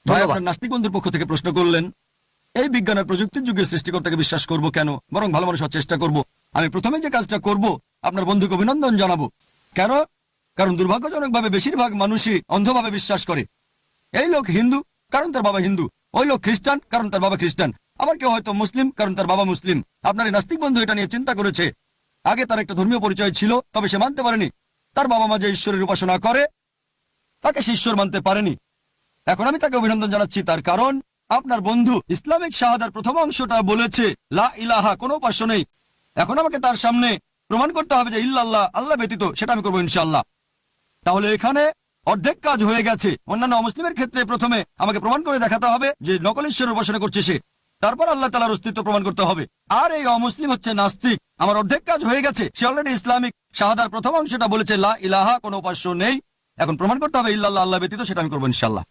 ভাই, ধন্যবাদ। আপনার নাস্তিক বন্ধুর পক্ষ থেকে প্রশ্ন করলেন, এই বিজ্ঞান আর প্রযুক্তির যুগের সৃষ্টিকর্তাকে বিশ্বাস করব কেন, বরং ভালো মানুষ হওয়ার চেষ্টা করব। আমি প্রথমে যে কাজটা করব, আপনার বন্ধুকে অভিনন্দন জানাবো। কেন? কারণ দুর্ভাগ্যজনকভাবে বেশিরভাগ মানুষই অন্ধভাবে বিশ্বাস করে। এই লোক হিন্দু, কারণ তার বাবা হিন্দু। ওই লোক খ্রিস্টান, কারণ তার বাবা খ্রিস্টান। আবার কেউ হয়তো মুসলিম, কারণ তার বাবা মুসলিম। আপনার এই নাস্তিক বন্ধু এটা নিয়ে চিন্তা করেছে। আগে তার একটা ধর্মীয় পরিচয় ছিল, তবে সে মানতে পারেনি। তার বাবা মা যে ঈশ্বরের উপাসনা করে, তাকে সে ঈশ্বর মানতে পারেনি। এখন আমি তাকে অভিনন্দন জানাচ্ছি, তার কারণ আপনার বন্ধু ইসলামিক শাহাদার প্রথম অংশটা বলেছে লা ইলাহা, কোনো উপাস্য নেই। এখন আমাকে তার সামনে প্রমাণ করতে হবে যে ইল্লাল্লাহ, আল্লাহ ব্যতীত, সেটা আমি করবো ইনশাআল্লাহ। তাহলে এখানে অর্ধেক কাজ হয়ে গেছে। অন্যান্য অমুসলিমের ক্ষেত্রে প্রথমে আমাকে প্রমাণ করে দেখাতে হবে যে নকল ঈশ্বরের উপাসনা করছে সে, তারপর আল্লাহ তাআলার অস্তিত্ব প্রমাণ করতে হবে। আর এই অমুসলিম হচ্ছে নাস্তিক। আমার অর্ধেক কাজ হয়ে গেছে। সে অলরেডি ইসলামিক শাহাদার প্রথম অংশটা বলেছে লা ইলাহা, কোনো উপাস্য নেই। এখন প্রমাণ করতে হবে ইল্লাল্লাহ, আল্লাহ ব্যতীত, সেটা আমি করবো ইনশাআল্লাহ।